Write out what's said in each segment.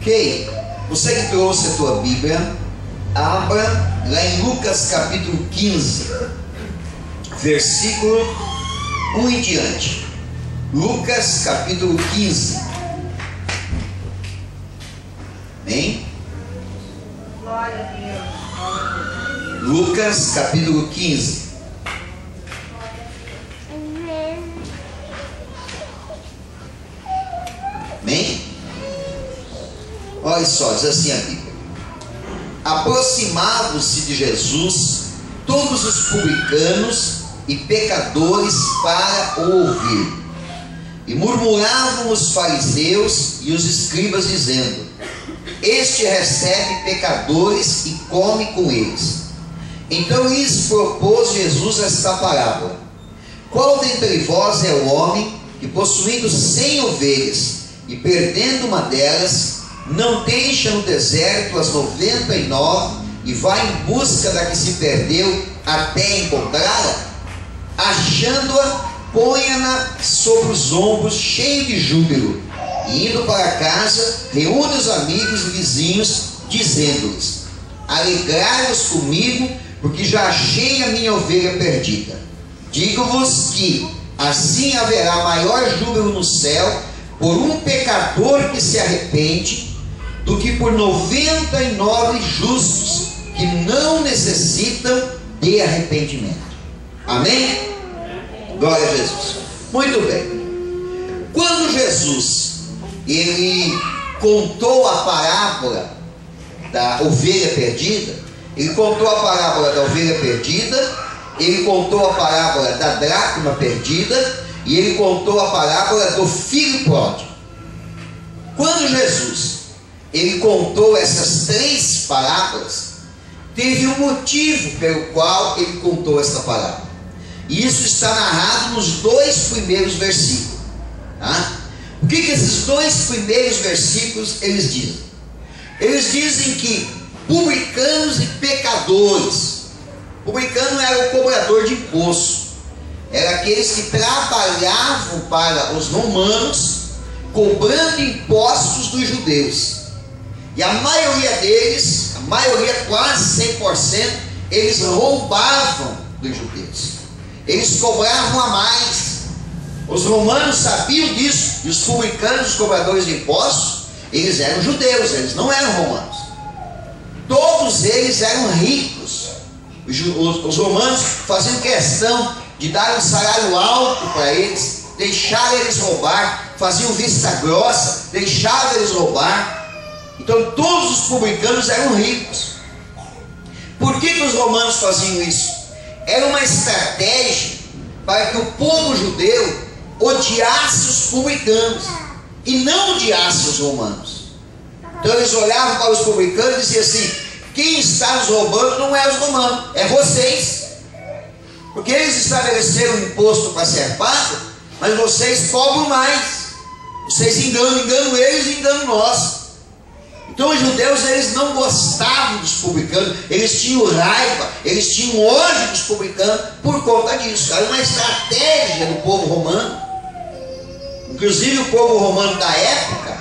Ok? Você que trouxe a tua Bíblia, abra lá em Lucas capítulo 15, versículo 1 em diante. Lucas capítulo 15. Amém? Glória a Deus. Lucas capítulo 15. Amém? Olha só, diz assim a Bíblia: aproximavam-se de Jesus todos os publicanos e pecadores para o ouvir, e murmuravam os fariseus e os escribas, dizendo: este recebe pecadores e come com eles. Então lhes propôs Jesus esta parábola: qual dentre vós é o homem que, possuindo 100 ovelhas e perdendo uma delas, não deixa no deserto as 99 e vai em busca da que se perdeu até encontrá-la? Achando-a, põe-a sobre os ombros, cheio de júbilo, e indo para casa, reúne os amigos e vizinhos, dizendo-lhes: alegrai-vos comigo, porque já achei a minha ovelha perdida. Digo-vos que assim haverá maior júbilo no céu por um pecador que se arrepende, do que por 99 justos que não necessitam de arrependimento. Amém? Glória a Jesus. Muito bem. Quando Jesus ele contou a parábola da ovelha perdida, ele contou a parábola da ovelha perdida, ele contou a parábola da dracma perdida, e ele contou a parábola do filho pródigo. Quando Jesus ele contou essas 3 parábolas, teve um motivo pelo qual ele contou esta parábola, e isso está narrado nos 2 primeiros versículos, tá? O que esses 2 primeiros versículos eles dizem? Eles dizem que publicanos e pecadores. Publicano era o cobrador de imposto, era aqueles que trabalhavam para os romanos, cobrando impostos dos judeus. E a maioria deles, a maioria quase 100%, eles roubavam dos judeus. Eles cobravam a mais. Os romanos sabiam disso, e os publicanos, os cobradores de impostos, eles eram judeus, eles não eram romanos. Todos eles eram ricos. Os romanos faziam questão de dar um salário alto para eles, deixaram eles roubar, faziam vista grossa, deixavam eles roubar. Então todos os publicanos eram ricos. Por que os romanos faziam isso? Era uma estratégia para que o povo judeu odiasse os publicanos e não odiasse os romanos. Então eles olhavam para os publicanos e diziam assim: quem está nos roubando não é os romanos, é vocês, porque eles estabeleceram um imposto para ser pago, mas vocês cobram mais, vocês enganam eles e enganam nós. Então os judeus eles não gostavam dos publicanos, eles tinham raiva, eles tinham ódio dos publicanos por conta disso. Era uma estratégia do povo romano. Inclusive o povo romano da época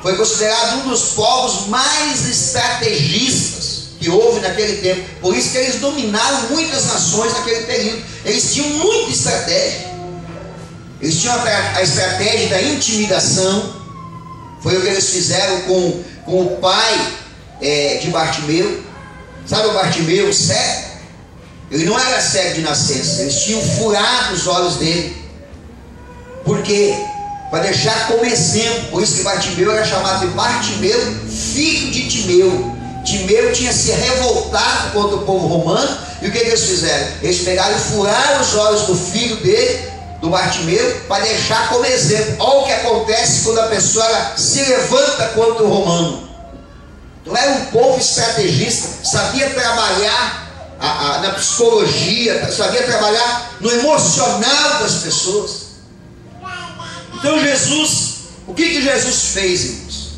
foi considerado um dos povos mais estrategistas que houve naquele tempo. Por isso que eles dominaram muitas nações naquele período. Eles tinham muita estratégia. Eles tinham a estratégia da intimidação. Foi o que eles fizeram com o pai de Bartimeu. Sabe o Bartimeu, o cego? Ele não era cego de nascença. Eles tinham furado os olhos dele. Por quê? Para deixar como exemplo. Por isso que Bartimeu era chamado de Bartimeu, filho de Timeu. Timeu tinha se revoltado contra o povo romano. E o que eles fizeram? Eles pegaram e furaram os olhos do filho dele, do Bartimeu, para deixar como exemplo. Olha o que acontece quando a pessoa se levanta contra o romano. Então era um povo estrategista, sabia trabalhar na psicologia, sabia trabalhar no emocional das pessoas. Então Jesus, o que Jesus fez, irmãos?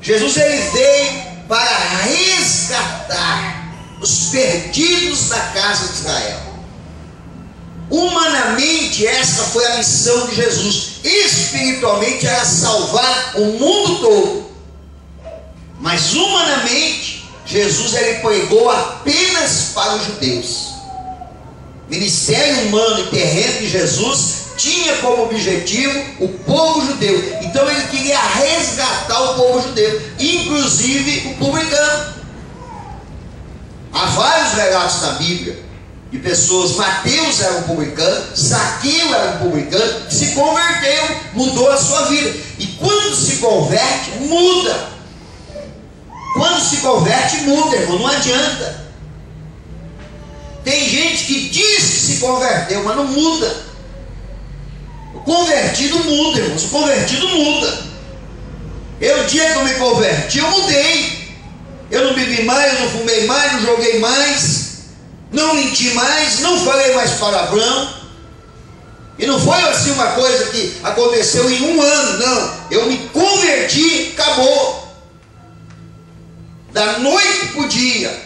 Jesus ele veio para resgatar os perdidos da casa de Israel. Humanamente essa foi a missão de Jesus. Espiritualmente era salvar o mundo todo. Mas humanamente, Jesus ele pregou apenas para os judeus. O ministério humano e terreno de Jesus tinha como objetivo o povo judeu. Então ele queria resgatar o povo judeu, inclusive o publicano. Há vários relatos na Bíblia de pessoas. Mateus era um publicano, Zaqueu era um publicano, que se converteu, mudou a sua vida. E quando se converte, muda. Quando se converte, muda, irmão, não adianta. Tem gente que diz que se converteu, mas não muda. O convertido muda, irmãos, o convertido muda. Eu, o dia que eu me converti, eu mudei. Eu não bebi mais, eu não fumei mais, não joguei mais, não menti mais, não falei mais palavrão. E não foi assim uma coisa que aconteceu em um ano, não. Eu me converti, acabou. Da noite para o dia.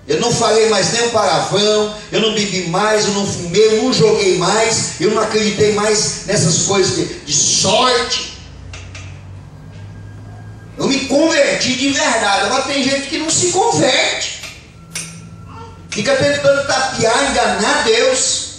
Eu não falei mais nem um palavrão, eu não bebi mais, eu não fumei, eu não joguei mais, eu não acreditei mais nessas coisas de sorte. Eu me converti de verdade. Agora tem gente que não se converte, fica tentando tapear, enganar Deus.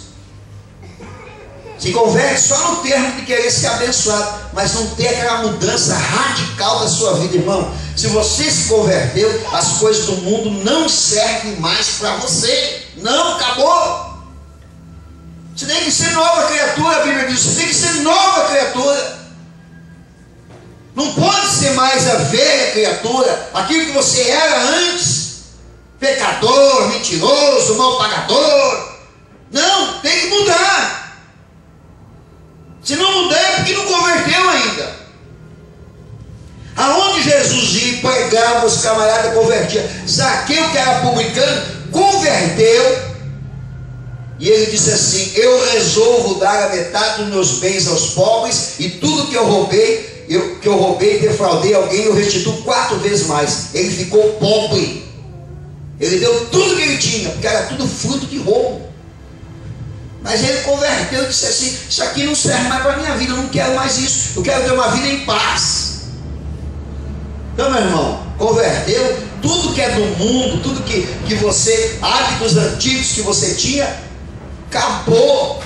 Se converte só no termo de querer ser abençoado, mas não tem aquela mudança radical da sua vida, irmão. Se você se converteu, as coisas do mundo não servem mais para você. Não, acabou. Você tem que ser nova criatura, a Bíblia diz. Você tem que ser nova criatura. Não pode ser mais a velha criatura, aquilo que você era antes. Pecador, mentiroso, mal pagador. Não, tem que mudar. Se não mudar é porque não converteu ainda. Aonde Jesus ia pregava, os camaradas convertiam. Zaqueu, que era publicano, converteu. E ele disse assim: eu resolvo dar a metade dos meus bens aos pobres, e tudo que eu roubei, defraudei alguém, eu restituo 4 vezes mais. Ele ficou pobre. Ele deu tudo que ele tinha, porque era tudo fruto de roubo. Mas ele converteu e disse assim: isso aqui não serve mais para a minha vida, eu não quero mais isso, eu quero ter uma vida em paz. Então, meu irmão, converteu. Tudo que é do mundo, tudo que você, hábitos antigos que você tinha, acabou.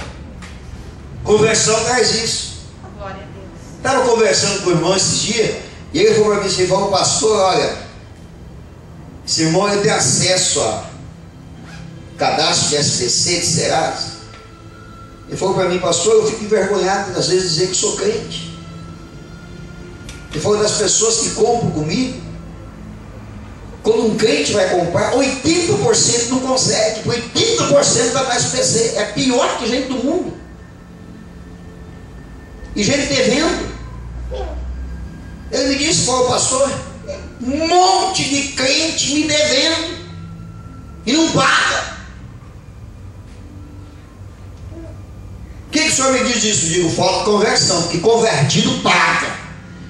Conversão traz isso. Glória a Deus. Estava conversando com o irmão esses dias, e ele falou para mim assim: falou, pastor, olha, esse irmão ele tem acesso a cadastro de SPC, de Serasa. Ele falou para mim: pastor, eu fico envergonhado às vezes de dizer que sou crente. Ele falou das pessoas que compram comigo. Quando um crente vai comprar, 80% não consegue, 80% vai para SPC. É pior que gente do mundo. E gente devendo. Ele me disse: falou, pastor, um monte de crente me devendo e não paga. O que o senhor me diz disso? Eu digo: falta conversão, porque convertido paga.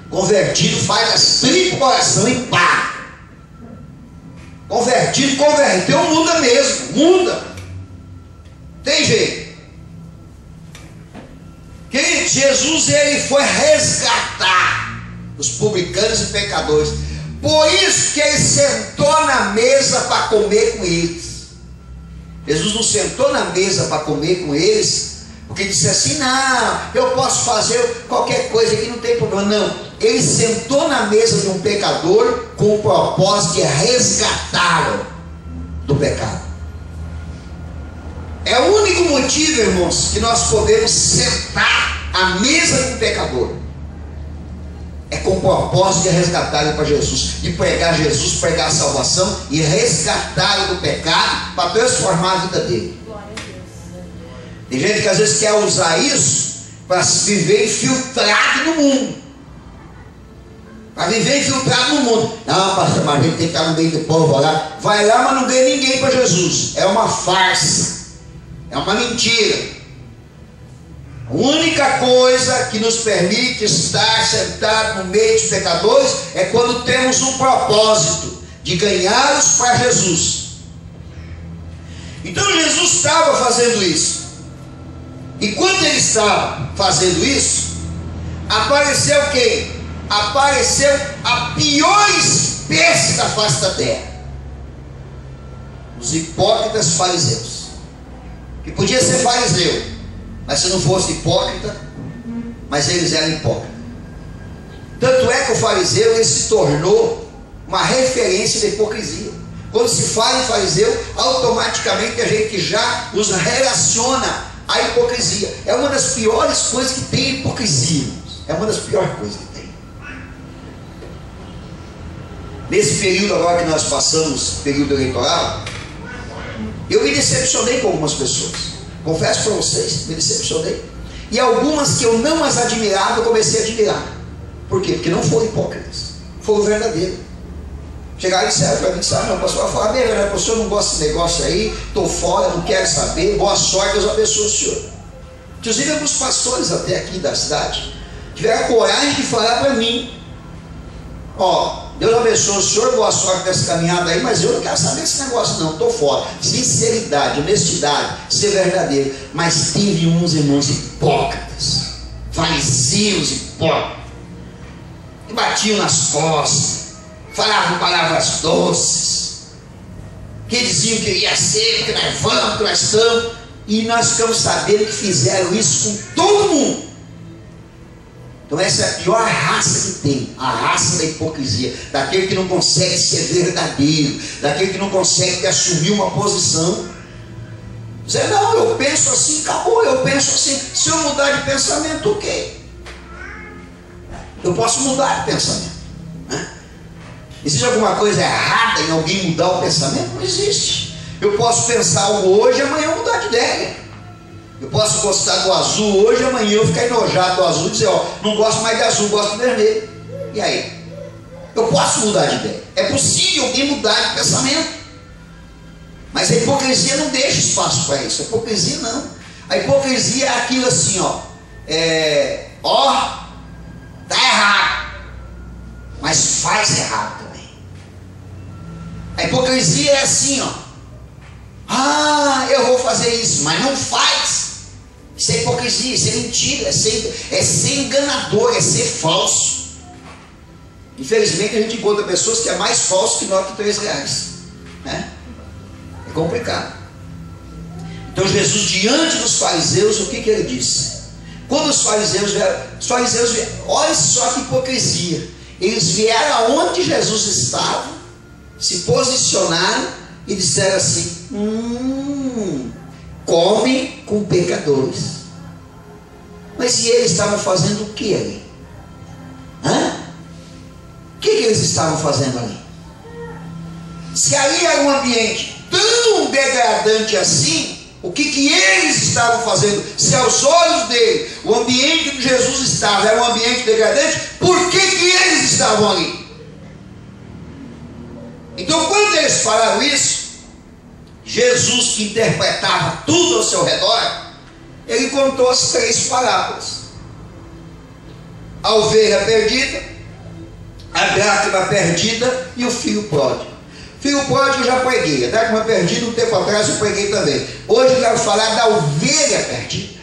Convertido faz as tripas coração e paga. Convertido, converteu, muda mesmo, muda. Tem jeito. Querido, Jesus ele foi resgatar os publicanos e pecadores. Por isso que ele sentou na mesa para comer com eles. Jesus não sentou na mesa para comer com eles porque disse assim: não, eu posso fazer qualquer coisa aqui, não tem problema. Não, ele sentou na mesa de um pecador com o propósito de resgatá-lo do pecado. É o único motivo, irmãos, que nós podemos sentar à mesa de um pecador. É com o propósito de resgatá-lo para Jesus, de pregar Jesus, pregar a salvação e resgatá-lo do pecado para transformar a vida dele. Tem gente que às vezes quer usar isso para viver infiltrado no mundo. Para viver infiltrado no mundo. Não, pastor, mas a gente tem que estar no meio do povo lá. Vai lá, mas não ganha ninguém para Jesus. É uma farsa. É uma mentira. A única coisa que nos permite estar sentado no meio dos pecadores é quando temos um propósito de ganhá-los para Jesus. Então Jesus estava fazendo isso. Enquanto ele estava fazendo isso, apareceu quem? apareceu a pior espécie da face da terra: os hipócritas fariseus. Que podia ser fariseu, mas se não fosse hipócrita, mas eles eram hipócritas. Tanto é que o fariseu ele se tornou uma referência da hipocrisia. Quando se fala em fariseu, automaticamente a gente já os relaciona à hipocrisia. É uma das piores coisas que tem a hipocrisia. É uma das piores coisas que tem. Nesse período agora que nós passamos, período eleitoral, eu me decepcionei com algumas pessoas. Confesso para vocês, me decepcionei. E algumas que eu não as admirava, eu comecei a admirar. Por quê? Porque não foram hipócritas, foram verdadeiros. Chegaram e disseram para mim, não, pastor, vai falar, o senhor não gosta desse negócio aí, estou fora, não quero saber, boa sorte, Deus abençoe o senhor. Inclusive alguns pastores até aqui da cidade tiveram a coragem de falar para mim, ó, Deus abençoe o senhor, boa sorte nessa caminhada aí, mas eu não quero saber desse negócio não, estou fora. Sinceridade, honestidade, ser verdadeiro. Mas teve uns irmãos hipócritas, fariseus hipócritas, que batiam nas costas, falavam palavras doces, que diziam que ia ser, que nós vamos, que nós estamos, e nós ficamos sabendo que fizeram isso com todo mundo. Então essa é a pior raça que tem, a raça da hipocrisia, daquele que não consegue ser verdadeiro, daquele que não consegue assumir uma posição, dizer, não, eu penso assim, acabou, eu penso assim. Se eu mudar de pensamento, o quê? Eu posso mudar de pensamento, né? Existe alguma coisa errada em alguém mudar o pensamento? Não existe. Eu posso pensar algo hoje e amanhã mudar de ideia. Eu posso gostar do azul hoje, amanhã eu ficar enojado do azul e dizer, ó, não gosto mais de azul, gosto de vermelho. E aí? Eu posso mudar de ideia. É possível alguém mudar de pensamento. Mas a hipocrisia não deixa espaço para isso. A hipocrisia não. A hipocrisia é aquilo assim, ó, tá errado, mas faz errado também. A hipocrisia é assim, ó, eu vou fazer isso, mas não faz. Isso é hipocrisia, isso é mentira, é ser enganador, é ser falso. Infelizmente a gente encontra pessoas que é mais falso que nota de R$3, né? É complicado. Então Jesus, diante dos fariseus, o que ele disse? Quando os fariseus vieram, olha só que hipocrisia. Eles vieram aonde Jesus estava, se posicionaram e disseram assim, come com pecadores. Mas e eles estavam fazendo o que ali? O que eles estavam fazendo ali? Se ali era um ambiente tão degradante assim, o que eles estavam fazendo? Se aos olhos dele o ambiente que Jesus estava era um ambiente degradante, por que eles estavam ali? Então quando eles falaram isso, Jesus, que interpretava tudo ao seu redor, ele contou as 3 parábolas: a ovelha perdida, a dracma perdida e o filho pródigo. Filho pródigo eu já preguei, a dracma perdida um tempo atrás eu preguei também. Hoje eu quero falar da ovelha perdida.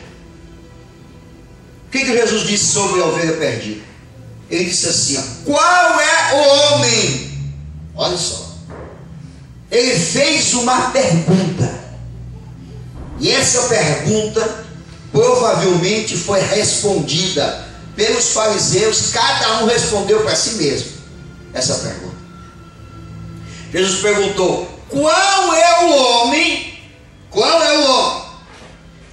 O que Jesus disse sobre a ovelha perdida? Ele disse assim, qual é o homem? Olha só. Ele fez uma pergunta, e essa pergunta provavelmente foi respondida pelos fariseus. Cada um respondeu para si mesmo essa pergunta. Jesus perguntou, qual é o homem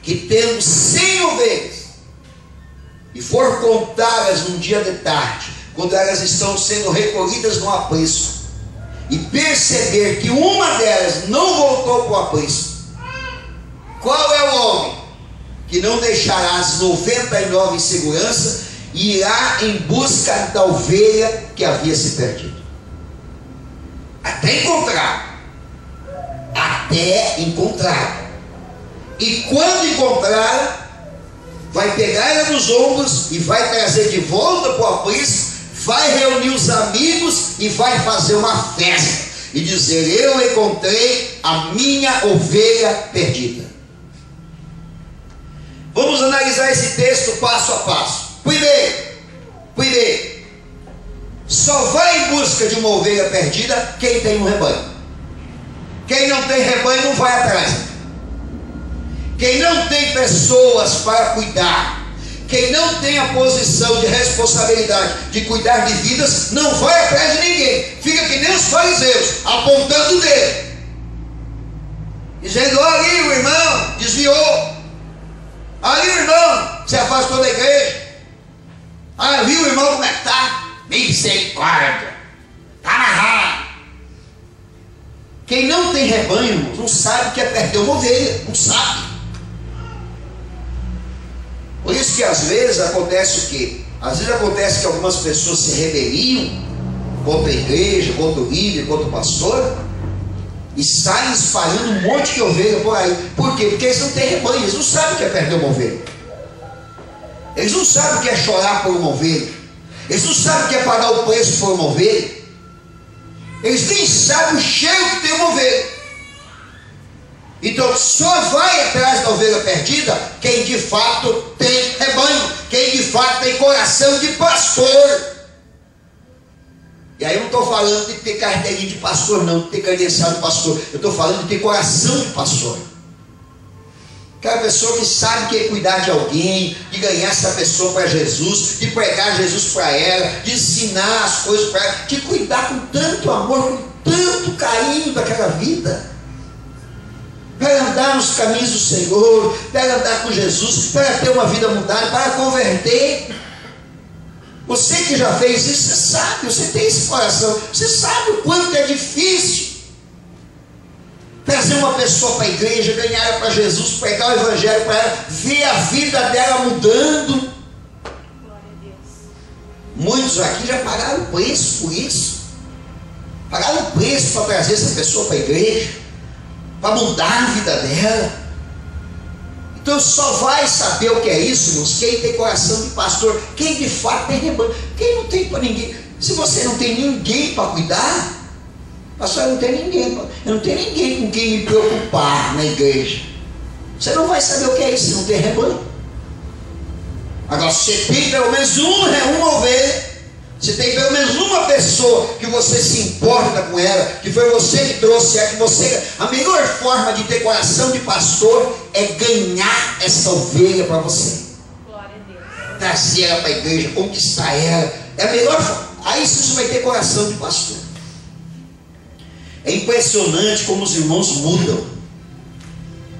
que tendo 100 ovelhas e for contá-las num dia de tarde, quando elas estão sendo recolhidas no aprisco, e perceber que uma delas não voltou para o aprisco, qual é o homem que não deixará as 99 em segurança e irá em busca da ovelha que havia se perdido? Até encontrar. E quando encontrar, vai pegar ela nos ombros e vai trazer de volta para o aprisco, vai reunir os amigos e vai fazer uma festa e dizer, eu encontrei a minha ovelha perdida. Vamos analisar esse texto passo a passo. Primeiro, Só vai em busca de uma ovelha perdida quem tem um rebanho. Quem não tem rebanho não vai atrás. Quem não tem pessoas para cuidar, quem não tem a posição de responsabilidade de cuidar de vidas, não vai atrás de ninguém. Fica que nem os fariseus, apontando o dedo, dizendo: olha ali o irmão desviou, ali o irmão se afastou da igreja, ali o irmão como é que está? Misericórdia, está na raiva. Quem não tem rebanho não sabe o que é perder uma ovelha, não sabe. Por isso que às vezes acontece o quê? Às vezes acontece que algumas pessoas se rebeliam contra a igreja, contra o líder, contra o pastor, e saem espalhando um monte de ovelha por aí. Por quê? Porque eles não têm rebanho, eles não sabem o que é perder uma ovelha. Eles não sabem o que é chorar por uma ovelha. Eles não sabem o que é pagar o preço por uma ovelha. Eles nem sabem o cheiro que tem uma ovelha. Então só vai atrás da ovelha perdida quem de fato tem rebanho, quem de fato tem coração de pastor. E aí eu não estou falando de ter carteirinha de pastor, não, de ter credencial de pastor. Eu estou falando de ter coração de pastor. Aquela pessoa que sabe que é cuidar de alguém, de ganhar essa pessoa para Jesus, de pregar Jesus para ela, de ensinar as coisas para ela, de cuidar com tanto amor, com tanto carinho daquela vida, para andar nos caminhos do Senhor, para andar com Jesus, para ter uma vida mudada, para converter. Você que já fez isso, você sabe, você tem esse coração, você sabe o quanto é difícil trazer uma pessoa para a igreja, ganhar ela para Jesus, pregar o evangelho para ela, ver a vida dela mudando. Glória a Deus. Muitos aqui já pagaram o preço por isso, pagaram o preço para trazer essa pessoa para a igreja, para mudar a vida dela. Então só vai saber o que é isso, irmãos, quem tem coração de pastor, quem de fato tem rebanho. Quem não tem para ninguém. Se você não tem ninguém para cuidar, pastor, eu não tenho ninguém, eu não tenho ninguém com quem me preocupar na igreja. Você não vai saber o que é isso se não tem rebanho. Agora, se você tem pelo menos uma ovelha, se tem pelo menos uma pessoa que você se importa com ela, que foi você que trouxe, é que você. A melhor forma de ter coração de pastor é ganhar essa ovelha para você. Glória a Deus. Trazer ela para a igreja, conquistar ela. É a melhor forma. Aí você vai ter coração de pastor. É impressionante como os irmãos mudam.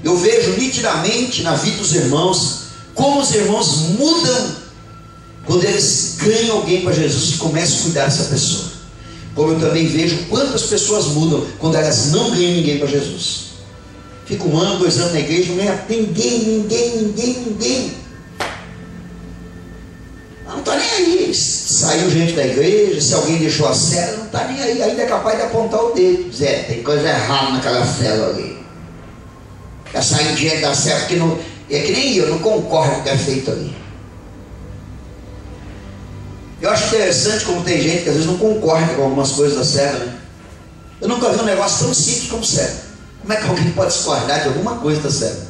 Eu vejo nitidamente na vida dos irmãos como os irmãos mudam quando eles ganham alguém para Jesus e começam a cuidar dessa pessoa. Como eu também vejo quantas pessoas mudam quando elas não ganham ninguém para Jesus. Fica 1 ano, 2 anos na igreja, não ganha ninguém. Não está nem aí. Saiu gente da igreja, se alguém deixou a cela, não está nem aí. Ainda é capaz de apontar o dedo. Dizer, tem coisa errada naquela cela ali. Já saiu gente da cela porque não. É que nem eu, não concordo com o que é feito ali. Eu acho interessante como tem gente que às vezes não concorda com algumas coisas da cela, né? Eu nunca vi um negócio tão simples como cela. Como é que alguém pode discordar de alguma coisa da cela?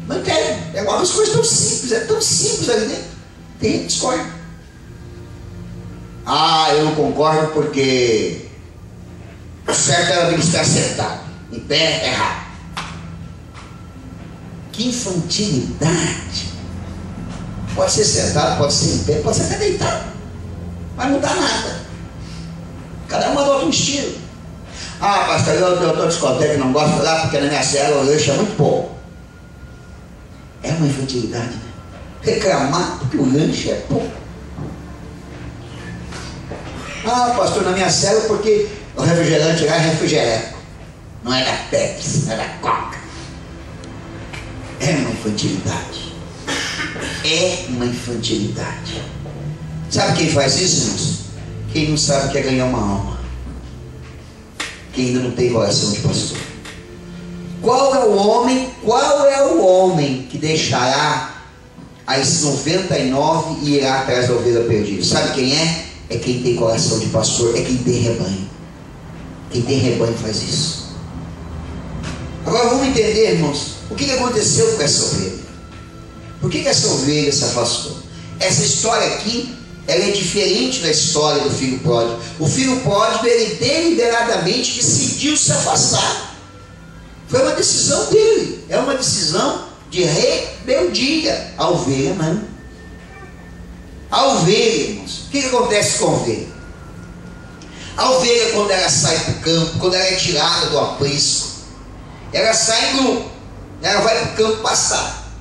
Não tem. É algumas coisas tão simples, é tão simples ali dentro. Tem gente que discorda. Ah, eu não concordo porque o certo era de estar sentado, em pé, errado. Que infantilidade. Pode ser sentado, pode ser em pé, pode ser até deitado. Não vai mudar nada. Cada um adota um estilo. Ah, pastor, eu estou discoteca e não gosto lá porque na minha cela o lanche é muito pouco. É uma infantilidade, né? Reclamar porque o lanche é pouco. Ah, pastor, na minha cela porque o refrigerante lá é refrigerante. Não é da Pepsi, não é da Coca. É uma infantilidade. É uma infantilidade. Sabe quem faz isso, irmãos? Quem não sabe que é ganhar uma alma. Quem ainda não tem coração de pastor. Qual é o homem que deixará as 99 e irá atrás da ovelha perdida? Sabe quem é? É quem tem coração de pastor, é quem tem rebanho. Quem tem rebanho faz isso. Agora vamos entender, irmãos, o que aconteceu com essa ovelha. Por que essa ovelha se afastou? Essa história aqui ela é diferente da história do filho pródigo. O filho pródigo, ele deliberadamente decidiu se afastar. Foi uma decisão dele, é uma decisão de rebeldia. A ovelha não. A ovelha, irmãos, o que acontece com a ovelha? A ovelha, quando ela sai para o campo, quando ela é tirada do aprisco, ela sai em grupo, ela vai para o campo pastar,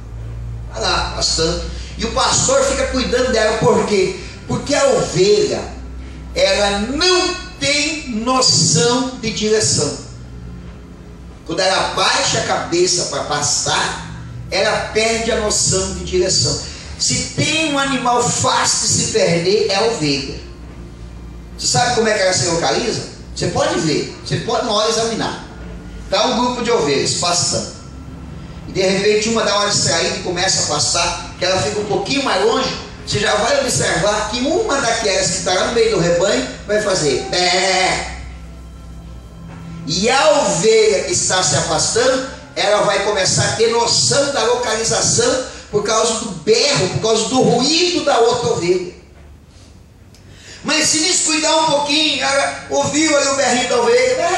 vai lá pastando, e o pastor fica cuidando dela. Por quê? Porque a ovelha, ela não tem noção de direção. Quando ela baixa a cabeça para pastar, ela perde a noção de direção. Se tem um animal fácil de se perder, é a ovelha. Você sabe como é que ela se localiza? Você pode ver, você pode na hora examinar. Está um grupo de ovelhas pastando, e de repente uma dá uma distraída e começa a pastar, que ela fica um pouquinho mais longe. Você já vai observar que uma daquelas que está lá no meio do rebanho vai fazer bé. E a ovelha que está se afastando, ela vai começar a ter noção da localização por causa do berro, por causa do ruído da outra ovelha. Mas se descuidar um pouquinho, ela ouviu ali o berrinho da ovelha,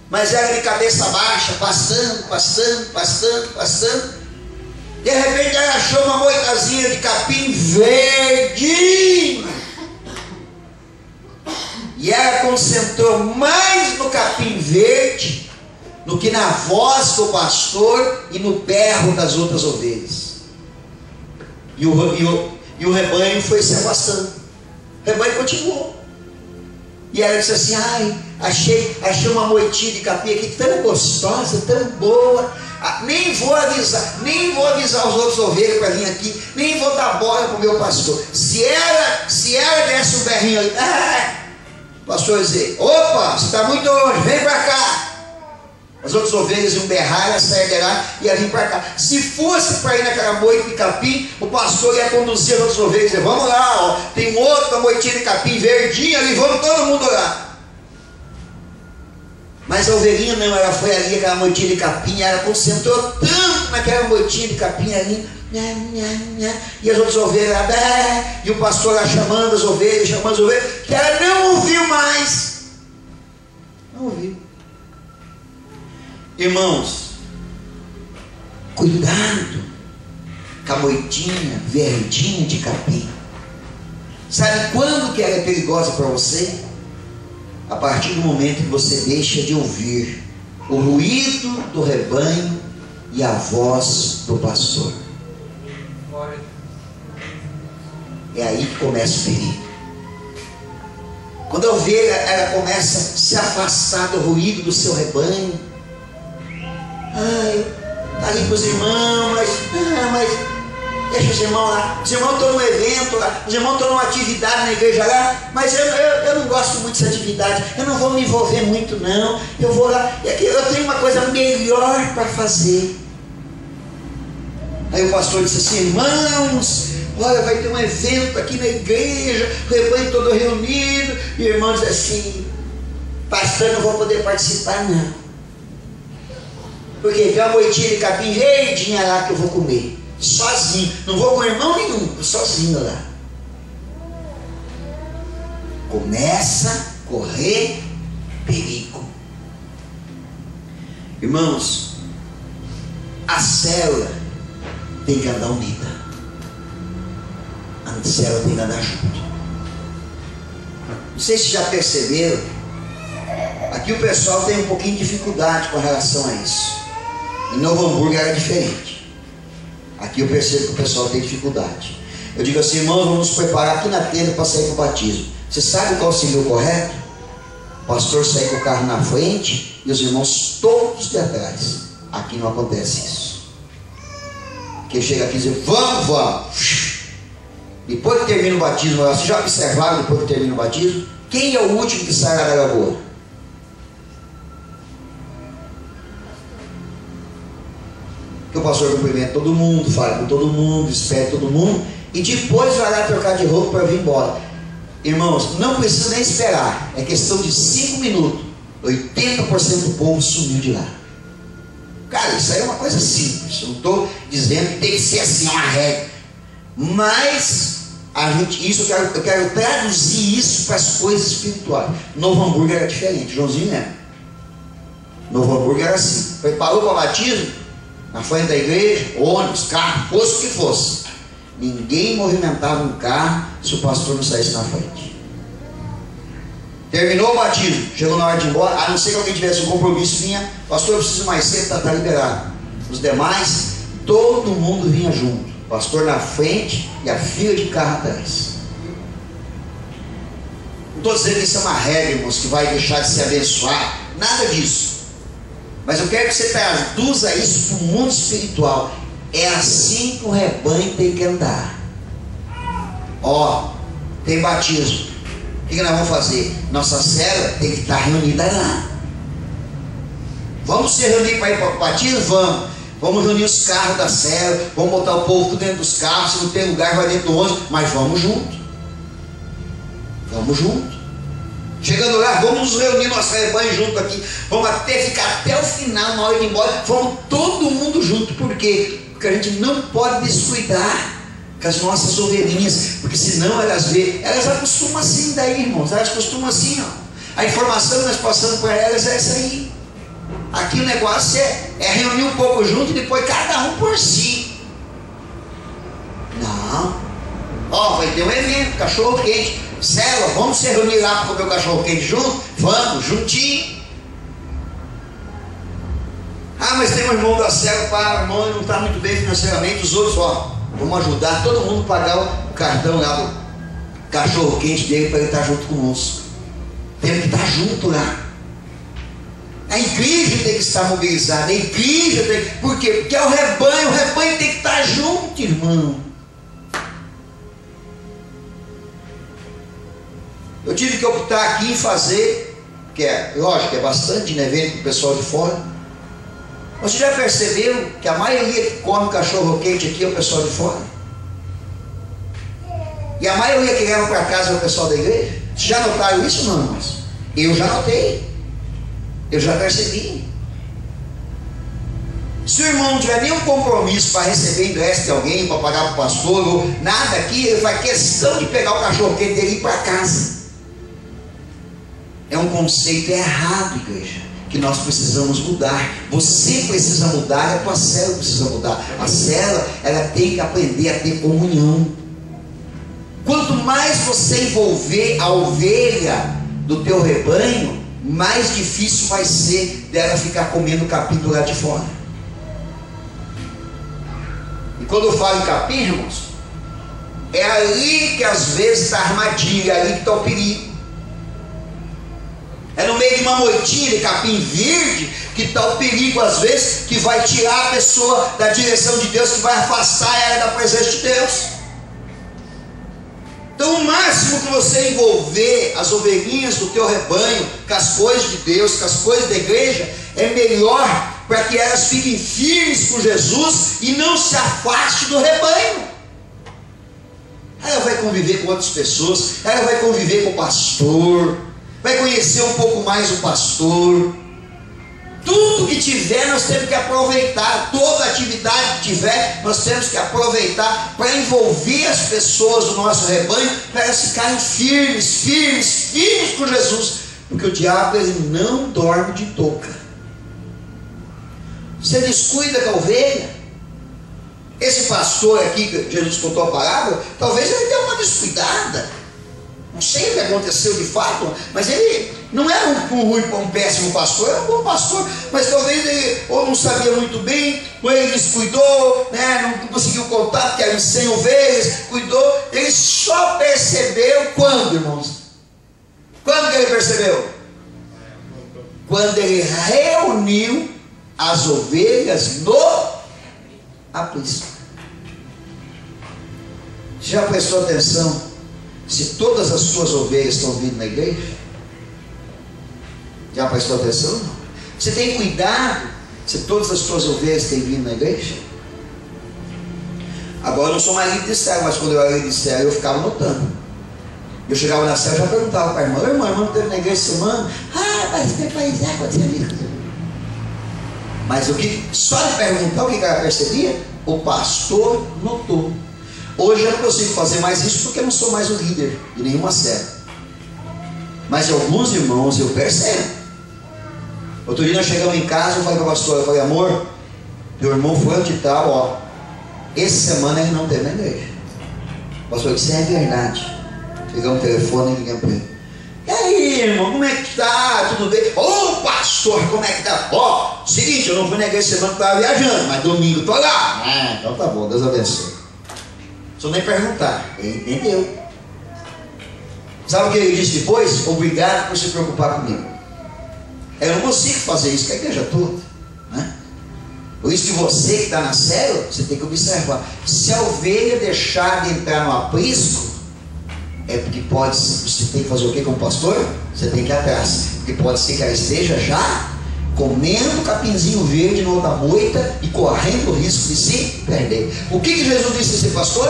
mas ela de cabeça baixa, pastando, de repente ela achou uma moitazinha de capim verdinho, e ela concentrou mais no capim verde do que na voz do pastor e no berro das outras ovelhas. E o rebanho foi se afastando. O rebanho continuou. E ela disse assim: ai, achei uma moitinha de capim aqui tão gostosa, tão boa. Nem vou avisar os outros ovelhas para vir aqui, nem vou dar bola para o meu pastor. Se ela desse um berrinho ali, o pastor ia dizer: opa, você está muito longe, vem para cá. As outras ovelhas iam berrar, ela sairia de lá e ia vir para cá. Se fosse para ir naquela moita de capim, o pastor ia conduzir as outras ovelhas e dizer: vamos lá, ó, tem outra moitinha de capim verdinha ali, vamos todo mundo lá. Mas a ovelhinha não, ela foi ali, aquela moitinha de capim, ela concentrou tanto naquela moitinha de capim ali, e as outras ovelhas lá, e o pastor lá chamando as ovelhas, que ela não ouviu mais. Não ouviu. Irmãos, cuidado com a moitinha verdinha de capim. Sabe quando que ela é perigosa para você? A partir do momento que você deixa de ouvir o ruído do rebanho e a voz do pastor. É aí que começa o perigo. Quando a ovelha ela começa a se afastar do ruído do seu rebanho, tá ali com os irmãos, mas deixa os irmãos lá. Os irmãos estão num evento lá, os irmãos estão numa atividade na igreja lá, mas eu não gosto muito dessa atividade, eu não vou me envolver muito não, eu vou lá, eu tenho uma coisa melhor para fazer. Aí o pastor disse assim: irmãos, olha, vai ter um evento aqui na igreja, o rebanho todo reunido, e o irmão diz assim: pastor, eu não vou poder participar não, porque tem uma moitinha de capim verdinha lá que eu vou comer, sozinho, não vou com irmão nenhum, sozinho lá. Começa a correr perigo. Irmãos, a célula tem que andar unida, a célula tem que andar junto. Não sei se já perceberam, aqui o pessoal tem um pouquinho de dificuldade com relação a isso. Em Novo Hamburgo era diferente. Aqui eu percebo que o pessoal tem dificuldade. Eu digo assim: irmãos, vamos nos preparar aqui na tenda para sair para o batismo. Você sabe qual seria o correto? O pastor sair com o carro na frente e os irmãos todos de atrás. Aqui não acontece isso. Quem chega aqui e diz: vamos. Depois que termina o batismo, vocês já observaram depois que termina o batismo? Quem é o último que sai da lagoa? Que o pastor cumprimenta todo mundo, fala com todo mundo, espera todo mundo, e depois vai lá trocar de roupa para vir embora. Irmãos, não precisa nem esperar, é questão de 5 minutos, 80% do povo sumiu de lá. Cara, isso aí é uma coisa simples, não estou dizendo que tem que ser assim, uma regra, mas eu quero traduzir isso para as coisas espirituais. Novo Hamburgo era diferente, Joãozinho lembra. Novo Hamburgo era assim: preparou para batismo, na frente da igreja, ônibus, carro, fosse o que fosse. Ninguém movimentava um carro se o pastor não saísse na frente. Terminou o batismo, chegou na hora de ir embora, a não ser que alguém tivesse um compromisso, vinha, pastor, eu preciso mais cedo, está liberado. Os demais, todo mundo vinha junto, pastor na frente e a fila de carro atrás. Não estou dizendo que isso é uma regra, irmãos, que vai deixar de se abençoar, nada disso. Mas eu quero que você traduza isso para o mundo espiritual. É assim que o rebanho tem que andar. Ó, tem batismo. O que nós vamos fazer? Nossa célula tem que estar reunida lá. Vamos se reunir para ir para o batismo? Vamos. Vamos reunir os carros da célula, vamos botar o povo dentro dos carros, se não tem lugar vai dentro do ônibus, mas vamos junto. Vamos junto. Chegando lá, vamos nos reunir nosso rebanho junto aqui. Vamos ficar até o final, na hora de ir embora, vamos todo mundo junto. Por quê? Porque a gente não pode descuidar com as nossas ovelhinhas, porque senão elas acostumam assim daí, irmãos, elas costumam assim, ó. A informação que nós passamos para elas é essa aí. Aqui o negócio é reunir um pouco junto e depois cada um por si. Não. Ó, vai ter um evento, cachorro quente, célula, vamos se reunir lá para comer o cachorro quente junto? Vamos, juntinho. Ah, mas tem um irmão da célula, o irmão não está muito bem financeiramente, os outros, ó, vamos ajudar todo mundo a pagar o cartão lá do cachorro quente dele para ele estar junto conosco. Temos que estar junto lá. A igreja tem que estar mobilizada, a igreja tem que... Por quê? Porque é o rebanho tem que estar junto, irmão. Eu tive que optar aqui em fazer, que é, lógico, é bastante evento para o pessoal de fora. Você já percebeu que a maioria que come cachorro quente aqui é o pessoal de fora? E a maioria que leva para casa é o pessoal da igreja? Vocês já notaram isso, não, irmãos? Eu já notei. Eu já percebi. Se o irmão não tiver nenhum compromisso para receber ingresso de alguém, para pagar para o pastor, ou nada aqui, ele faz questão de pegar o cachorro quente dele e ir para casa. É um conceito errado, igreja, que nós precisamos mudar. Você precisa mudar, a tua célula precisa mudar. A célula, ela tem que aprender a ter comunhão. Quanto mais você envolver a ovelha do teu rebanho, mais difícil vai ser dela ficar comendo capim do lado de fora. E quando eu falo em capim, irmãos, é ali que às vezes está a armadilha, é ali que está o perigo. É no meio de uma moitinha de capim verde que está o perigo, às vezes, que vai tirar a pessoa da direção de Deus, que vai afastar ela da presença de Deus. Então o máximo que você envolver as ovelhinhas do teu rebanho com as coisas de Deus, com as coisas da igreja, é melhor para que elas fiquem firmes com Jesus e não se afaste do rebanho. Ela vai conviver com outras pessoas, ela vai conviver com o pastor, vai conhecer um pouco mais o pastor. Tudo que tiver nós temos que aproveitar, toda atividade que tiver nós temos que aproveitar para envolver as pessoas do nosso rebanho, para elas ficarem firmes com Jesus, porque o diabo ele não dorme de touca. Você descuida com a ovelha. Esse pastor aqui que Jesus contou a parábola, talvez ele dê uma descuidada. Não sei o que aconteceu de fato, mas ele não era um péssimo pastor, era um bom pastor, mas talvez ele ou não sabia muito bem, ou ele descuidou, né, não conseguiu contar, porque eram 100 ovelhas, cuidou. Ele só percebeu quando, irmãos? Quando que ele percebeu? Quando ele reuniu as ovelhas no aprisco. Já prestou atenção se todas as suas ovelhas estão vindo na igreja? Já prestou atenção? Não. Você tem cuidado se todas as suas ovelhas têm vindo na igreja? Agora eu não sou mais líder de célula, mas quando eu era líder de célula eu ficava notando. Eu chegava na célula e já perguntava para a irmã: irmã, não teve na igreja essa semana? Ah, mas depois aconteceu isso. Mas o que, só de perguntar o que ela percebia, o pastor notou. Hoje eu não consigo fazer mais isso porque eu não sou mais o líder de nenhuma célula. Mas alguns irmãos eu percebo. Outro dia nós chegamos em casa, eu falei para a pastora, eu falei, amor, teu irmão foi de tal, ó, essa semana ele não teve na igreja. O pastor disse, é verdade. Pegamos o telefone e ligamos para ele. E aí, irmão, como é que tá? Tudo bem? Ô, pastor, como é que tá? Ó, seguinte, eu não fui na igreja semana que estava viajando, mas domingo tô lá. Ah, então tá bom, Deus abençoe. Não preciso nem perguntar, ele entendeu. Sabe o que ele disse depois? Obrigado por se preocupar comigo. Eu não consigo fazer isso com a igreja toda, né? Por isso que você que está na célula, você tem que observar. Se a ovelha deixar de entrar no aprisco, é porque pode ser, você tem que fazer o que com o pastor? Você tem que ir atrás. Porque pode ser que ela esteja já comendo capinzinho verde no da moita e correndo o risco de se perder. O que Jesus disse a esse pastor?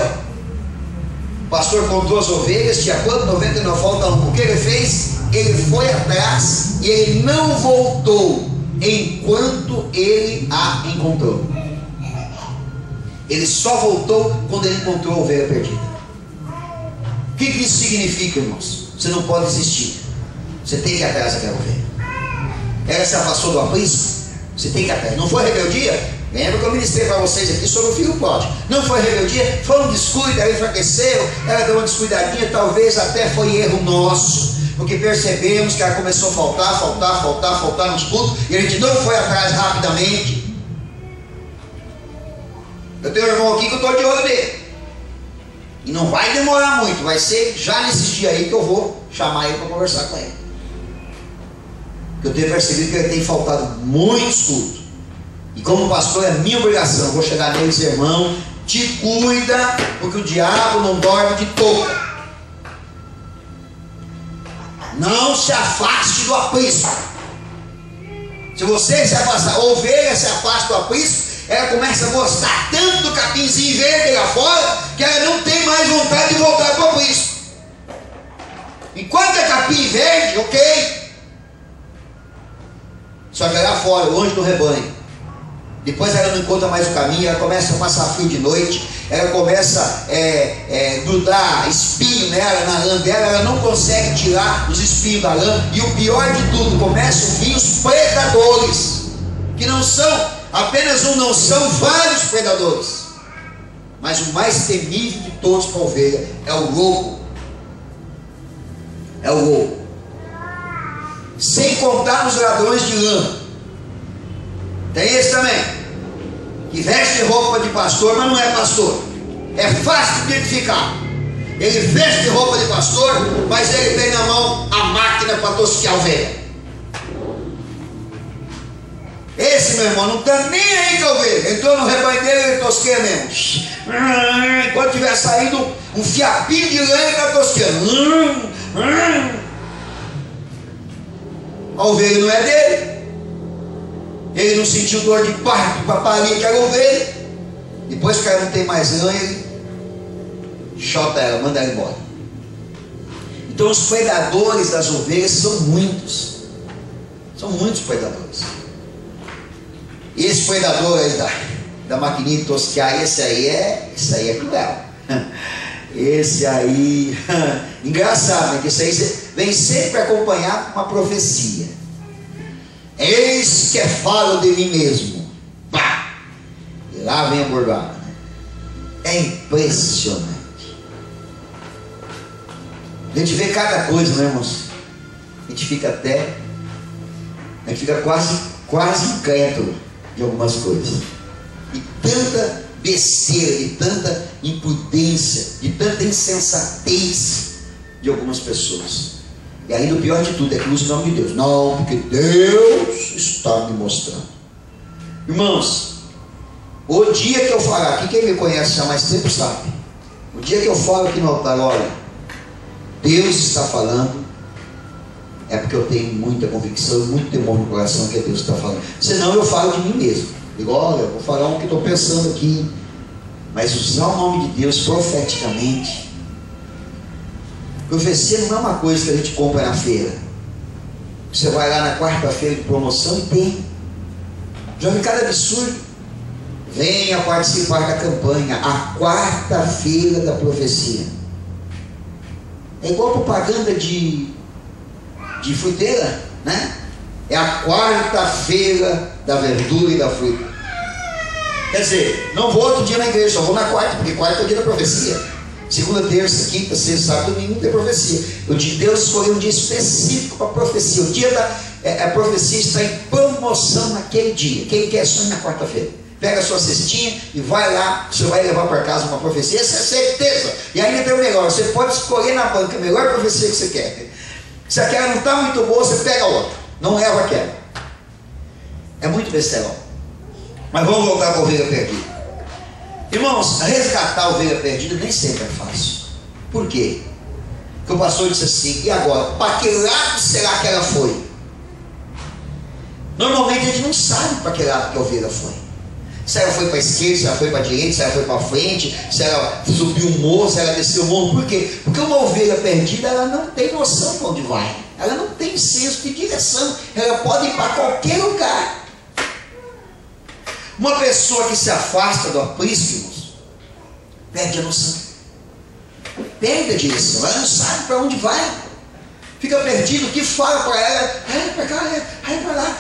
O pastor contou as ovelhas, tinha quanto? 99, falta um. O que ele fez? Ele foi atrás e ele não voltou enquanto ele a encontrou. Ele só voltou quando ele encontrou a ovelha perdida. O que isso significa, irmãos? Você não pode desistir. Você tem que ir atrás daquela ovelha. Ela se afastou do aprisco, você tem que ir atrás. Não foi rebeldia? Lembra que eu ministrei para vocês aqui sobre o filho pródigo. Não foi rebeldia, foi um descuido, ela enfraqueceu, ela deu uma descuidadinha, talvez até foi erro nosso, porque percebemos que ela começou a faltar nos cultos, e a gente não foi atrás rapidamente. Eu tenho um irmão aqui que eu estou de olho nele, e não vai demorar muito, vai ser já nesses dias aí que eu vou chamar ele para conversar com ele. Eu tenho percebido que ele tem faltado muitos cultos. E como pastor é minha obrigação, eu vou chegar neles, irmão, te cuida, porque o diabo não dorme de touca. Não se afaste do aprisco. Se você se afastar, a ovelha se afasta do aprisco, ela começa a gostar tanto do capinzinho verde lá fora, que ela não tem mais vontade de voltar para o aprisco. Enquanto é capim verde, ok. Só que lá fora, longe do rebanho. Depois ela não encontra mais o caminho, ela começa a passar frio de noite, ela começa a grudar espinho nela, na lã dela, ela não consegue tirar os espinhos da lã, e o pior de tudo, começam a vir os predadores, que não são apenas um, não são vários predadores, mas o mais temível de todos para a ovelha é o lobo. É o lobo. Sem contar os ladrões de lã. Tem esse também, que veste roupa de pastor, mas não é pastor. É fácil de identificar. Ele veste roupa de pastor, mas ele tem na mão a máquina para tosquear a ovelha. Esse, meu irmão, não está nem aí com a ovelha. Entrou no rebanho dele, ele tosqueia mesmo. Enquanto tiver saindo um fiapinho de lã, ele está tosqueando. A ovelha não é dele. Ele não sentiu dor de parto para parir aquela ovelha. Depois que ela não tem mais lã, ele chota ela, manda ela embora. Então os predadores das ovelhas são muitos. São muitos predadores. E esse predador aí da maquininha de tosquear, esse aí é cruel. Esse aí, engraçado, né? Que esse aí vem sempre acompanhado com uma profecia. Eis que falo de mim mesmo. Pá! E lá vem a bordada. É impressionante. A gente vê cada coisa, né, irmãos? A gente fica quase incrédulo de algumas coisas. E tanta besteira, de tanta imprudência, de tanta insensatez de algumas pessoas. E ainda o pior de tudo é que usa o nome de Deus. Não, porque Deus está me mostrando. Irmãos, o dia que eu falar aqui, quem me conhece já mais tempo sabe. O dia que eu falo aqui no altar, olha, Deus está falando, é porque eu tenho muita convicção e muito temor no coração que Deus está falando. Senão eu falo de mim mesmo. Digo, olha, vou falar o que estou pensando aqui. Mas usar o nome de Deus profeticamente. Profecia não é uma coisa que a gente compra na feira. Você vai lá na quarta-feira de promoção e tem. Já vi cada absurdo. Venha participar da campanha. A quarta-feira quarta-feira da profecia. É igual propaganda de fruteira, né? É a quarta-feira da verdura e da fruta. Quer dizer, não vou outro dia na igreja, só vou na quarta, porque quarta é o dia da profecia. Segunda, terça, quinta, sexta, sábado, domingo tem profecia. O dia de Deus escolheu um dia específico para a profecia. O dia a profecia está em promoção naquele dia. Quem quer sonhar na quarta-feira? Pega a sua cestinha e vai lá, você vai levar para casa uma profecia, essa é certeza. E ainda tem o melhor, você pode escolher na banca a melhor profecia que você quer. Se aquela não está muito boa, você pega outra, não leva aquela. É muito besterol. Mas vamos voltar para a ovelha perdida. Irmãos, resgatar a ovelha perdida nem sempre é fácil. Por quê? Porque o pastor disse assim, e agora, para que lado será que ela foi? Normalmente a gente não sabe para que lado que a ovelha foi. Se ela foi para a esquerda, se ela foi para a direita, se ela foi para frente, se ela subiu um morro, se ela desceu o morro. Por quê? Porque uma ovelha perdida, ela não tem noção para onde vai. Ela não tem senso de direção. Ela pode ir para qualquer lugar. Uma pessoa que se afasta do aprisco, irmãos, perde a noção. Perde a direção. Ela não sabe para onde vai. Fica perdido. O que fala para ela? É para cá, é para lá.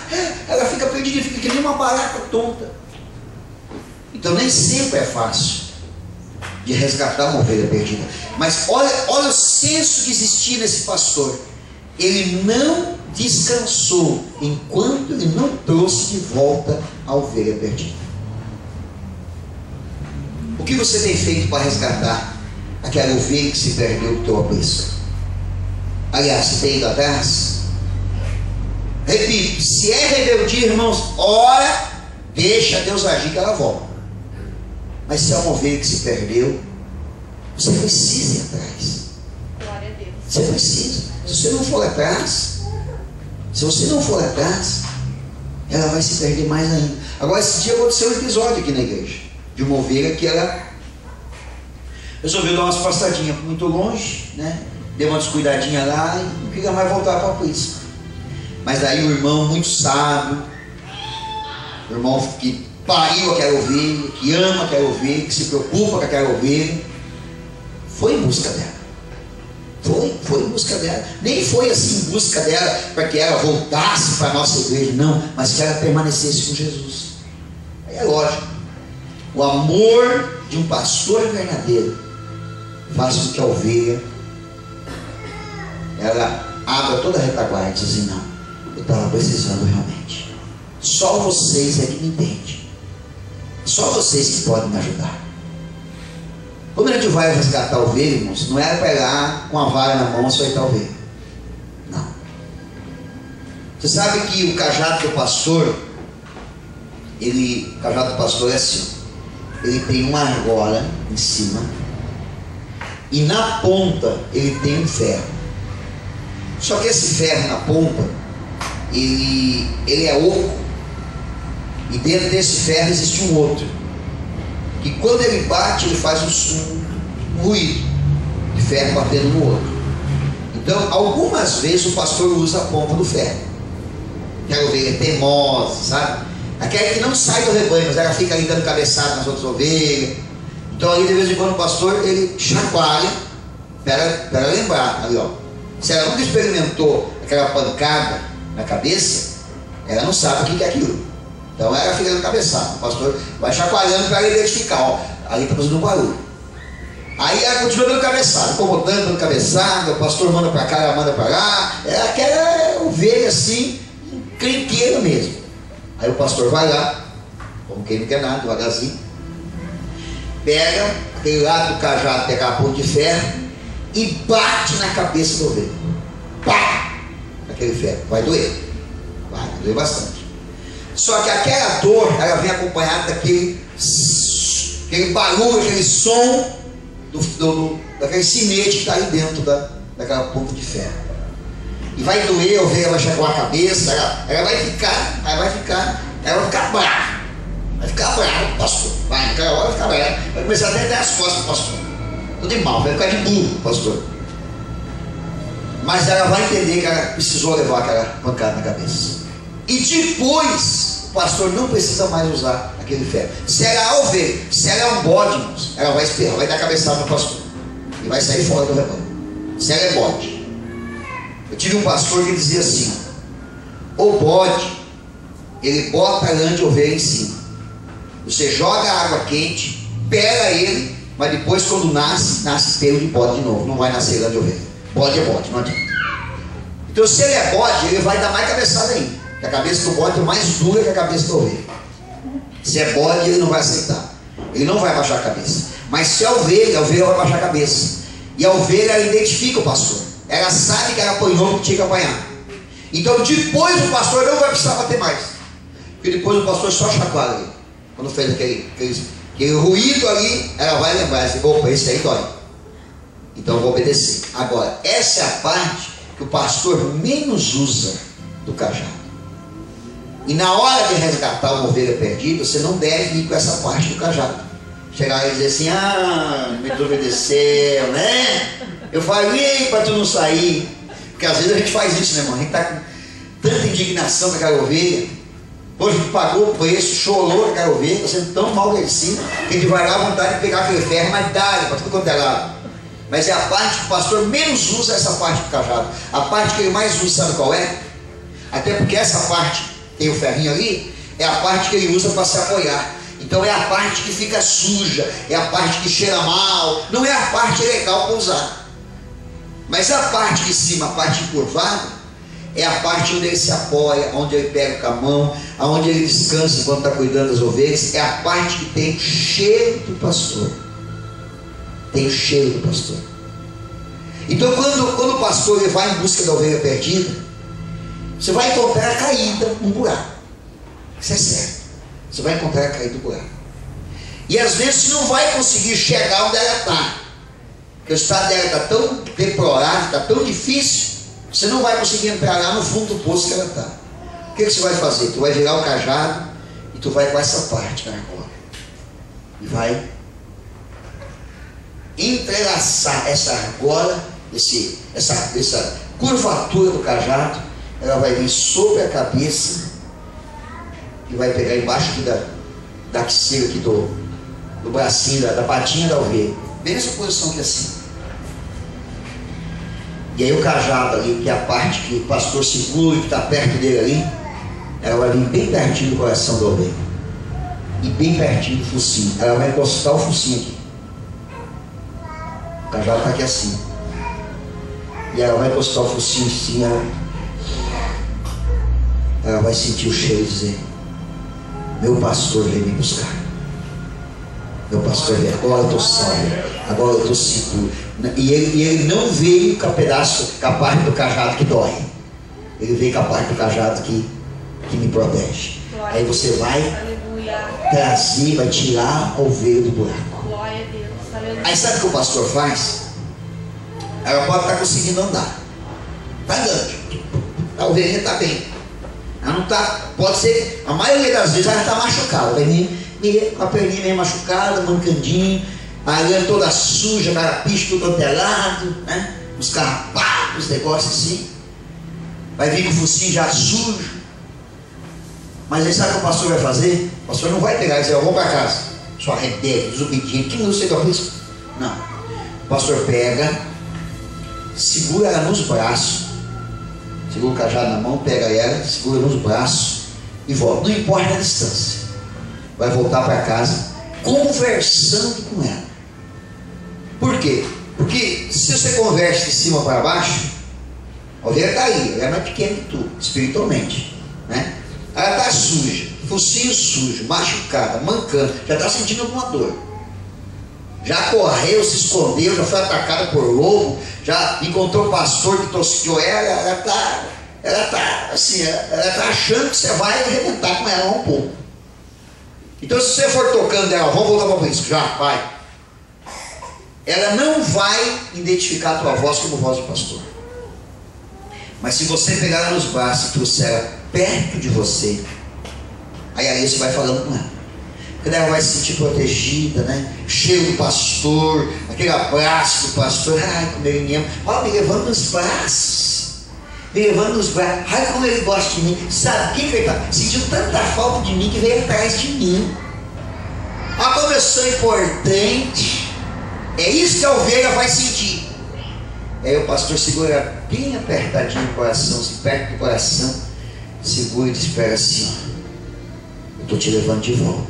Ela fica perdida, fica que nem uma barata tonta. Então nem sempre é fácil de resgatar uma ovelha perdida. Mas olha o senso que existia nesse pastor. Ele não descansou enquanto ele não trouxe de volta a ovelha perdida. O que você tem feito para resgatar aquela ovelha que se perdeu do teu aprisco? Aliás, se tem ido atrás? Repito, se é rebeldia, irmãos, ora, deixa Deus agir que ela volta. Mas se é uma ovelha que se perdeu, você precisa ir atrás. Glória a Deus. Você precisa. Se você não for atrás, ela vai se perder mais ainda. Agora, esse dia aconteceu um episódio aqui na igreja, de uma ovelha que ela resolveu dar umas pastadinhas muito longe, né? Deu uma descuidadinha lá e não queria mais voltar para a aprisco. Mas daí o irmão muito sábio, o irmão que pariu aquela ovelha, que ama aquela ovelha, que se preocupa com aquela ovelha, foi em busca dela. Foi em busca dela. Nem foi assim em busca dela para que ela voltasse para a nossa igreja, não, mas que ela permanecesse com Jesus. Aí é lógico, o amor de um pastor verdadeiro faz com que a ovelha ela abra toda a retaguarda e diz assim, não, eu estava precisando realmente. Só vocês é que me entendem. Só vocês que podem me ajudar. Quando a gente vai resgatar a ovelha, irmãos, não era para ir lá com a vara na mão açoitar a ovelha. Não. Você sabe que o cajado do pastor, o cajado do pastor é assim, ele tem uma argola em cima e na ponta ele tem um ferro. Só que esse ferro na ponta, ele é oco. E dentro desse ferro existe um outro, que quando ele bate, ele faz um ruído de ferro batendo no outro. Então, algumas vezes o pastor usa a ponta do ferro. Aquela ovelha teimosa, sabe? Aquela que não sai do rebanho, mas ela fica ali dando cabeçada nas outras ovelhas. Então, ali de vez em quando o pastor, ele chacoalha para lembrar, ali ó. Se ela nunca experimentou aquela pancada na cabeça, ela não sabe o que é aquilo. Então ela fica dando cabeçada. O pastor vai chacoalhando para ela identificar, ó, ali está fazendo um barulho. Aí ela continua dando cabeçada, incomodando, dando cabeçada, o pastor manda para cá, ela manda para lá. É aquela ovelha assim, encrenqueira mesmo. Aí o pastor vai lá, como quem não quer nada, devagarzinho, pega aquele lado do cajado, pega a ponta de ferro e bate na cabeça da ovelha. Pá! Aquele ferro. Vai doer bastante. Só que aquela dor, ela vem acompanhada daquele barulho, aquele som daquele sinete que está ali dentro daquela ponta de ferro. E vai doer, a ovelha vai chacoalhar a cabeça, ela vai ficar brava. Vai ficar brava, pastor. Naquela hora vai ficar brava. Vai começar até a ter as costas, pastor. Tudo de mal, vai ficar de burro, pastor. Mas ela vai entender que ela precisou levar aquela pancada na cabeça. E depois, o pastor não precisa mais usar aquele ferro. Se ela é a ovelha, se ela é um bode, irmãos, ela vai esperar, vai dar cabeçada no pastor e vai sair fora do rebanho. Se ela é bode. Eu tive um pastor que dizia assim: o bode, ele bota a lã de ovelha em cima. Você joga água quente, pega ele, mas depois quando nasce pelo de bode de novo. Não vai nascer lã de ovelha. Bode é bode, não adianta. Então se ele é bode, ele vai dar mais cabeçada ainda. Porque a cabeça do bode é mais dura que a cabeça da ovelha. Se é bode, ele não vai aceitar. Ele não vai baixar a cabeça. Mas se é ovelha vai baixar a cabeça. E a ovelha, ela identifica o pastor. Ela sabe que ela apanhou o que tinha que apanhar. Então depois o pastor não vai precisar bater mais. Porque depois o pastor só chacoalha ele. Quando fez aquele ruído ali, ela vai lembrar assim: opa, esse aí dói. Então eu vou obedecer. Agora, essa é a parte que o pastor menos usa do cajado. E na hora de resgatar uma ovelha perdida, você não deve ir com essa parte do cajado. Chegar e dizer assim: ah, me desobedeceu, né? Eu falei para tu não sair. Porque às vezes a gente faz isso, né, irmão? A gente está com tanta indignação com aquela ovelha. Hoje a gente pagou o preço, chorou com aquela ovelha, está sendo tão mal merecido, que a gente vai lá à vontade de pegar aquele ferro, mas dá para tudo quanto é lado. Mas é a parte que o pastor menos usa, essa parte do cajado. A parte que ele mais usa, sabe qual é? Até porque essa parte, tem o ferrinho ali, é a parte que ele usa para se apoiar. Então é a parte que fica suja, é a parte que cheira mal, não é a parte legal para usar. Mas a parte de cima, a parte encurvada, é a parte onde ele se apoia, onde ele pega com a mão, onde ele descansa enquanto está cuidando das ovelhas. É a parte que tem cheiro do pastor. Tem o cheiro do pastor. Então quando o pastor ele vai em busca da ovelha perdida, você vai encontrar a caída num buraco. Isso é certo. Você vai encontrar a caída do buraco. E às vezes você não vai conseguir chegar onde ela está. Porque o estado dela está tão deplorado, está tão difícil, você não vai conseguir entrar lá no fundo do poço que ela está. O que você vai fazer? Tu vai virar o cajado e tu vai com essa parte na argola. E vai entrelaçar essa argola, essa curvatura do cajado, ela vai vir sobre a cabeça e vai pegar embaixo aqui da axila aqui do bracinho, da patinha da ovelha. Bem nessa posição aqui assim. E aí o cajado ali, que é a parte que o pastor segura, que está perto dele ali, ela vai vir bem pertinho do coração da ovelha. E bem pertinho do focinho. Ela vai encostar o focinho aqui. O cajado está aqui assim. E ela vai encostar o focinho assim, ela vai sentir o cheiro e dizer: meu pastor veio me buscar. Meu pastor veio, agora eu estou salvo, agora eu estou seguro. E ele não veio com a parte do cajado que dói. Ele veio com a parte do cajado que me protege. Glória. Aí você vai trazer, vai tirar a ovelha do buraco. Glória a Deus. Aleluia. Aí sabe o que o pastor faz? Ela pode estar conseguindo andar. Está andando. A ovelhinha está bem. Ela não está, pode ser, a maioria das vezes ela está machucada. Vai vir com a perninha meio machucada, mancandinho, a lã toda suja, carapicho tudo antelado, né? Os carrapatos, negócios assim. Vai vir com o focinho já sujo. Mas aí sabe o que o pastor vai fazer? O pastor não vai pegar e dizer: eu vou para casa, sua rebelde, desobediente, que não sei do risco. Não. O pastor pega, segura ela nos braços, segura o cajado na mão, pega ela, segura nos braços e volta. Não importa a distância. Vai voltar para casa conversando com ela. Por quê? Porque se você conversa de cima para baixo, a ovelha está aí, ela é mais pequena que tu, espiritualmente, né? Ela está suja, focinho sujo, machucada, mancando, já está sentindo alguma dor. Já correu, se escondeu, já foi atacada por lobo, já encontrou o pastor que tosquiou ela. Ela está assim, ela está achando que você vai arrebentar com ela um pouco. Então se você for tocando ela, vamos voltar para isso, já, vai. Ela não vai identificar a tua voz como voz do pastor. Mas se você pegar ela nos braços e trouxer ela perto de você, aí você vai falando com ela. Porque ela vai se sentir protegida, né? Cheio do pastor, aquele abraço do pastor. Ai, como ele me ama. Ó, me levando nos braços. Me levando nos braços. Ai, como ele gosta de mim. Sabe o que ele está sentindo tanta falta de mim que veio atrás de mim. como eu sou importante. É isso que a ovelha vai sentir. Aí o pastor segura bem apertadinho o coração, assim, perto do coração, segura e espera assim: eu estou te levando de volta,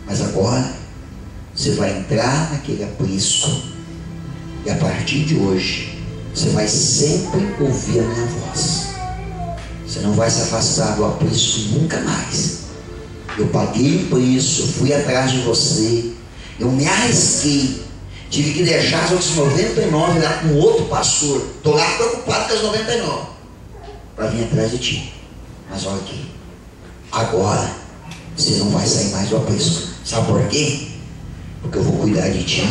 mas agora você vai entrar naquele aprisco, e a partir de hoje você vai sempre ouvir a minha voz. Você não vai se afastar do aprisco nunca mais. Eu paguei o preço, eu fui atrás de você, eu me arrisquei, tive que deixar as outras 99 lá com outro pastor. Estou lá preocupado com as 99 para vir atrás de ti. Mas olha aqui, agora você não vai sair mais do aprisco. Sabe por quê? Porque eu vou cuidar de ti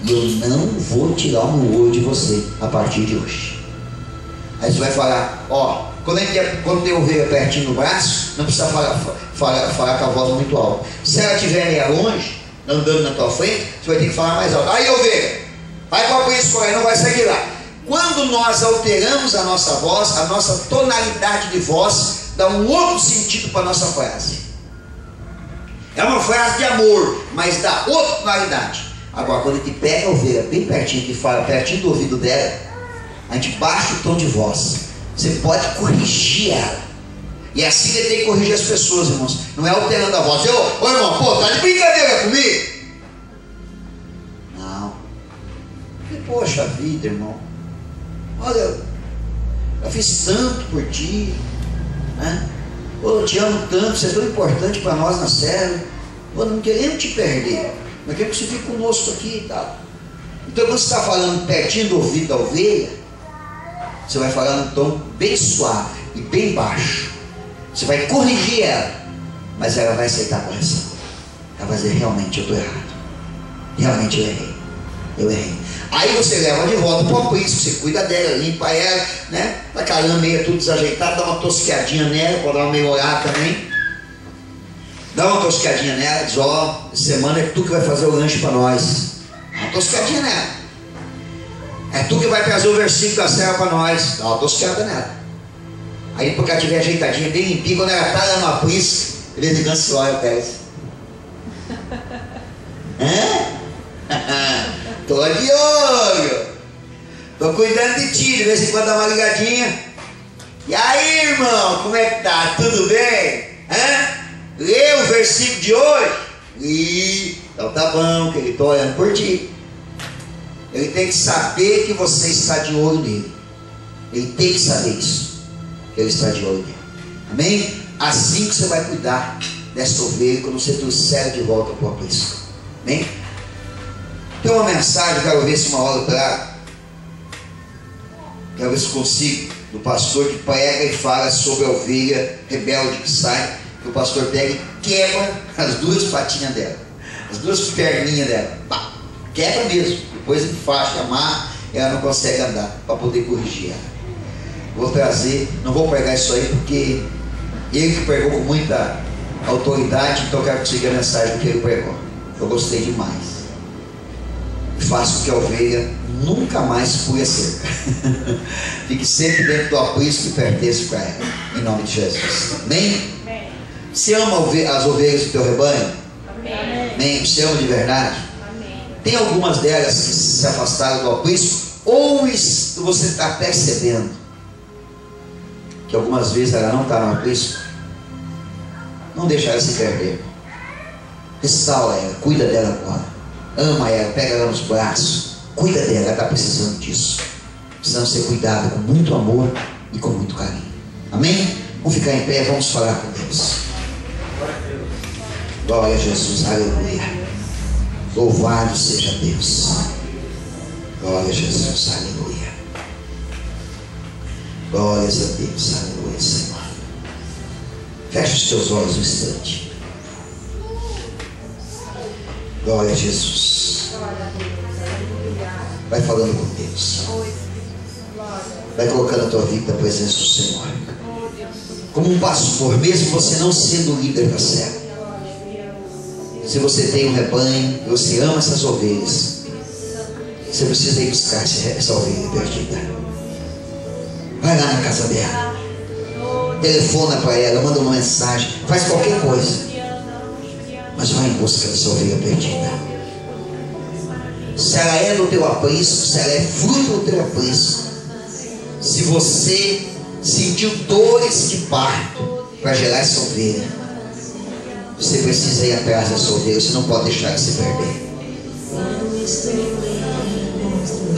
e eu não vou tirar o meu olho de você a partir de hoje. Aí você vai falar, ó, quando tem ovelha pertinho do braço, não precisa falar com a voz muito alta. Se ela estiver meio longe, andando na tua frente, você vai ter que falar mais alto. Aí, ovelha, vai para o aprisco, não vai sair lá. Quando nós alteramos a nossa voz, a nossa tonalidade de voz dá um outro sentido para a nossa frase. É uma frase de amor, mas dá outra tonalidade. Agora, quando a gente pega a ovelha bem pertinho, que fala pertinho do ouvido dela, a gente baixa o tom de voz. Você pode corrigir ela. E é assim que tem que corrigir as pessoas, irmãos. Não é alterando a voz. Ô irmão, pô, tá de brincadeira comigo? Não. E, poxa vida, irmão. Olha, eu fiz tanto por ti, né? Pô, eu te amo tanto, você é tão importante para nós na série. Pô, não queremos te perder. Nós queremos que você fique conosco aqui e tal. Então, quando você está falando pertinho do ouvido da ovelha, você vai falar num tom bem suave e bem baixo. Você vai corrigir ela, mas ela vai aceitar a correção. Ela vai dizer, realmente eu estou errado. Realmente eu errei. Eu errei. Aí você leva de volta para o aprisco, você cuida dela, limpa ela, né? Tá com a lã meia tudo desajeitado, dá uma tosqueadinha nela, pode dar uma melhorada também. Dá uma tosqueadinha nela, diz, ó, semana é tu que vai fazer o lanche para nós. Dá uma tosqueadinha nela. É tu que vai trazer o versículo da serva para nós. Dá uma tosqueada nela. Aí porque ela estiver ajeitadinha, bem limpinha, quando ela está lá no aprisco, ele de canto se olha, pega. Tô de olho. Tô cuidando de ti, de vez em quando dá uma ligadinha. E aí, irmão, como é que tá? Tudo bem? Lê o versículo de hoje? Então tá bom, que ele tá olhando por ti. Ele tem que saber que você está de olho nele. Ele tem que saber isso, que ele está de olho nele. Amém? Assim que você vai cuidar dessa ovelha quando você trouxer ela de volta para o aprisco. Amém? Tem uma mensagem, quero ver se uma hora eu trago. Quero ver se consigo, do pastor que prega e fala sobre a ovelha rebelde que sai, que o pastor pega e quebra as duas patinhas dela, as duas perninhas dela. Pá, quebra mesmo. Depois ele faixa, amarra, ela não consegue andar, para poder corrigir ela. Vou trazer, não vou pregar isso aí porque ele que pregou com muita autoridade, então eu quero que siga a mensagem que ele pregou. Eu gostei demais. Faça com que a ovelha nunca mais fui a cerca. Fique sempre dentro do aprisco que pertence para ela. Em nome de Jesus. Amém? Amém. Você ama as ovelhas do teu rebanho? Amém. Amém. Você ama de verdade? Amém. Tem algumas delas que se afastaram do aprisco, ou você está percebendo que algumas vezes ela não está no aprisco? Não deixa ela se perder. Restaura ela, cuida dela agora. Ama ela, pega ela nos braços, cuida dela, ela está precisando disso. Precisamos ser cuidados com muito amor e com muito carinho. Amém? Vamos ficar em pé, vamos falar com Deus. Glória a Jesus, aleluia. Louvado seja Deus. Glória a Jesus, aleluia. Glórias a Deus, aleluia, Senhor. Feche os teus olhos um instante. Glória a Jesus. Vai falando com Deus. Vai colocando a tua vida na presença do Senhor. Como um pastor, mesmo você não sendo líder da serra, se você tem um rebanho e você ama essas ovelhas, você precisa ir buscar essa ovelha perdida. Vai lá na casa dela, telefona para ela, manda uma mensagem, faz qualquer coisa. mas vai em busca dessa ovelha perdida. Se ela é do teu aprisco, se ela é fruto do teu aprisco, se você sentiu dores de parto para gerar essa ovelha, você precisa ir atrás dessa ovelha. Você não pode deixar de se perder.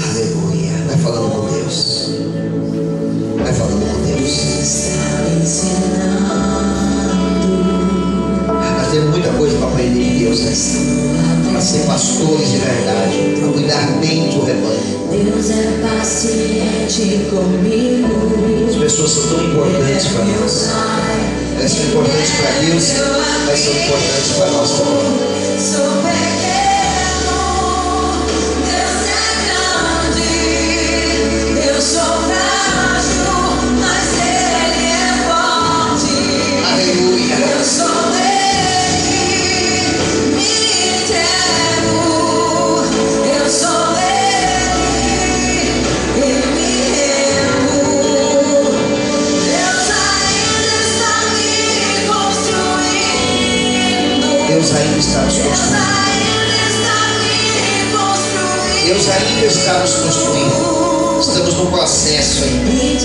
Aleluia. Vai falando com Deus. Vai falando com Deus. Nós temos muita coisa para aprender de Deus, né? Para ser pastores de verdade, para cuidar bem do rebanho. Deus é paciente comigo. As pessoas são tão importantes para nós. Elas são importantes para Deus, mas são importantes para nós também. Sou pequeno, Deus é grande. Eu sou frágil, mas Ele é forte. Aleluia. Eu sou dele, me entrego. Eu sou dele, eu me rendo. Deus ainda está me construindo. Deus ainda está nos Deus construindo. ainda está me construindo. Deus ainda está nos construindo. Estamos num processo ainda. Me